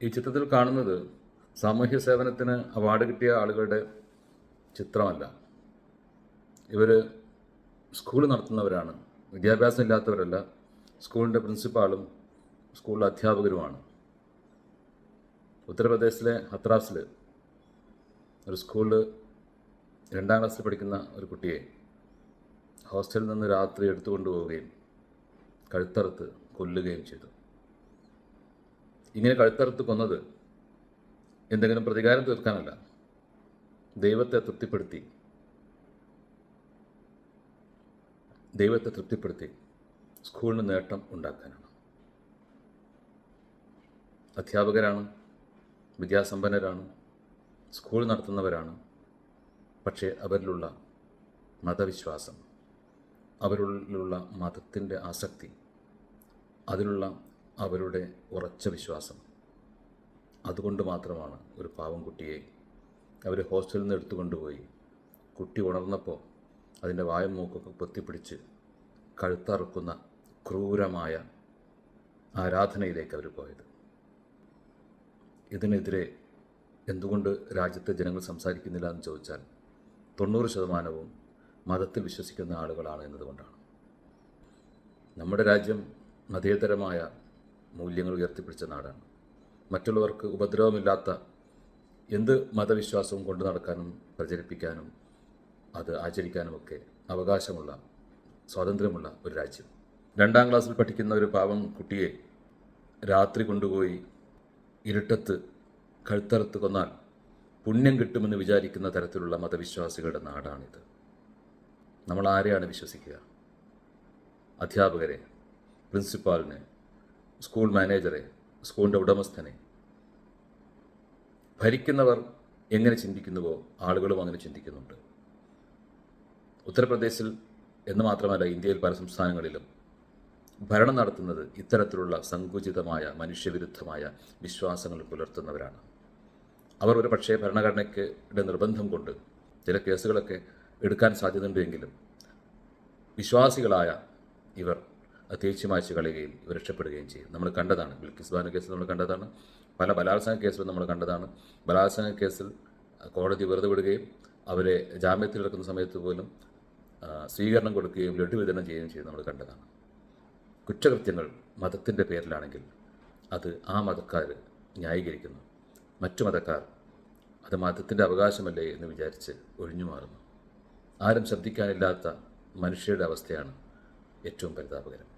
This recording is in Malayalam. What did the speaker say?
ഈ ചിത്രത്തിൽ കാണുന്നത് സാമൂഹ്യ സേവനത്തിന് അവാർഡ് കിട്ടിയ ആളുകളുടെ ചിത്രമല്ല. ഇവർ സ്കൂൾ നടത്തുന്നവരാണ്, വിദ്യാഭ്യാസം ഇല്ലാത്തവരല്ല, സ്കൂളിൻ്റെ പ്രിൻസിപ്പാളും സ്കൂളിലെ അധ്യാപകരുമാണ്. ഉത്തർപ്രദേശിലെ ഹത്രാസിൽ ഒരു സ്കൂളിൽ 2ാം ക്ലാസ്സിൽ പഠിക്കുന്ന ഒരു കുട്ടിയെ ഹോസ്റ്റലിൽ നിന്ന് രാത്രി എടുത്തുകൊണ്ടുപോവുകയും കഴുത്തറുത്ത് കൊല്ലുകയും ചെയ്തു. ഇങ്ങനെ കഴുത്തറുത്ത് കൊന്നത് എന്തെങ്കിലും പ്രതികാരം തീർക്കാനല്ല, ദൈവത്തെ തൃപ്തിപ്പെടുത്തി സ്കൂളിന് നേട്ടം ഉണ്ടാക്കാനാണ്. അധ്യാപകരാണ്, വിദ്യാസമ്പന്നരാണ്, സ്കൂൾ നടത്തുന്നവരാണ്. പക്ഷേ അവരിലുള്ള മതവിശ്വാസം, അവരിലുള്ള മതത്തിൻ്റെ ആസക്തി, അതിലുള്ള അവരുടെ ഉറച്ച വിശ്വാസം, അതുകൊണ്ട് മാത്രമാണ് ഒരു പാവം കുട്ടിയെ അവർ ഹോസ്റ്റലിൽ നിന്ന് എടുത്തുകൊണ്ടുപോയി കുട്ടി ഉണർന്നപ്പോൾ അതിൻ്റെ വായും മൂക്കൊക്കെ പൊത്തിപ്പിടിച്ച് കഴുത്തറുക്കുന്ന ക്രൂരമായ ആരാധനയിലേക്ക് അവർ പോയത്. ഇതിനെതിരെ എന്തുകൊണ്ട് രാജ്യത്തെ ജനങ്ങൾ സംസാരിക്കുന്നില്ല എന്ന് ചോദിച്ചാൽ 90% മതത്തിൽ വിശ്വസിക്കുന്ന ആളുകളാണ് എന്നതുകൊണ്ടാണ്. നമ്മുടെ രാജ്യം മതേതരമായ മൂല്യങ്ങൾ ഉയർത്തിപ്പിടിച്ച നാടാണ്. മറ്റുള്ളവർക്ക് ഉപദ്രവമില്ലാത്ത എന്ത് മതവിശ്വാസവും കൊണ്ടു നടക്കാനും പ്രചരിപ്പിക്കാനും അത് ആചരിക്കാനുമൊക്കെ അവകാശമുള്ള, സ്വാതന്ത്ര്യമുള്ള ഒരു രാജ്യം. 2ാം ക്ലാസ്സിൽ പഠിക്കുന്ന ഒരു പാവം കുട്ടിയെ രാത്രി കൊണ്ടുപോയി ഇരുട്ടത്ത് കഴുത്തറുത്ത് കൊന്നാൽ പുണ്യം കിട്ടുമെന്ന് വിചാരിക്കുന്ന തരത്തിലുള്ള മതവിശ്വാസികളുടെ നാടാണിത്. നമ്മൾ ആരെയാണ് വിശ്വസിക്കുക? അധ്യാപകരെ, പ്രിൻസിപ്പാളിനെ, സ്കൂൾ മാനേജറെ, സ്കൂളിൻ്റെ ഉടമസ്ഥനെ? ഭരിക്കുന്നവർ എങ്ങനെ ചിന്തിക്കുന്നുവോ ആളുകളും അങ്ങനെ ചിന്തിക്കുന്നുണ്ട്. ഉത്തർപ്രദേശിൽ എന്ന് മാത്രമല്ല, ഇന്ത്യയിൽ പല സംസ്ഥാനങ്ങളിലും ഭരണം നടത്തുന്നത് ഇത്തരത്തിലുള്ള സങ്കുചിതമായ മനുഷ്യവിരുദ്ധമായ വിശ്വാസങ്ങൾ പുലർത്തുന്നവരാണ്. അവർ ഒരു പക്ഷേ ഭരണഘടനയ്ക്ക് നിർബന്ധം കൊണ്ട് ചില കേസുകളൊക്കെ എടുക്കാൻ സാധ്യതയുണ്ടെങ്കിലും വിശ്വാസികളായ ഇവർ തേച്ചു മായ്ച്ചു കളയുകയും ഇവർ രക്ഷപ്പെടുകയും ചെയ്യും. നമ്മൾ കണ്ടതാണ്. ബിൽക്കിസ് ബാനു കേസിൽ നമ്മൾ കണ്ടതാണ്. പല ബലാത്സംഗ കേസിലും നമ്മൾ കണ്ടതാണ്. ബലാത്സംഗ കേസിൽ കോടതി വെറുതെ വിടുകയും അവരെ ജാമ്യത്തിലിറക്കുന്ന സമയത്ത് പോലും സ്വീകരണം കൊടുക്കുകയും ലഡു വിതരണം ചെയ്യുകയും ചെയ്ത് നമ്മൾ കണ്ടതാണ്. കുറ്റകൃത്യങ്ങൾ മതത്തിൻ്റെ പേരിലാണെങ്കിൽ അത് ആ മതക്കാർ ന്യായീകരിക്കുന്നു. മറ്റു മതക്കാർ അത് മതത്തിൻ്റെ അവകാശമല്ലേ എന്ന് വിചാരിച്ച് ഒഴിഞ്ഞു മാറുന്നു. ആരും ശ്രദ്ധിക്കാനില്ലാത്ത മനുഷ്യരുടെ അവസ്ഥയാണ് ഏറ്റവും പരിതാപകരം.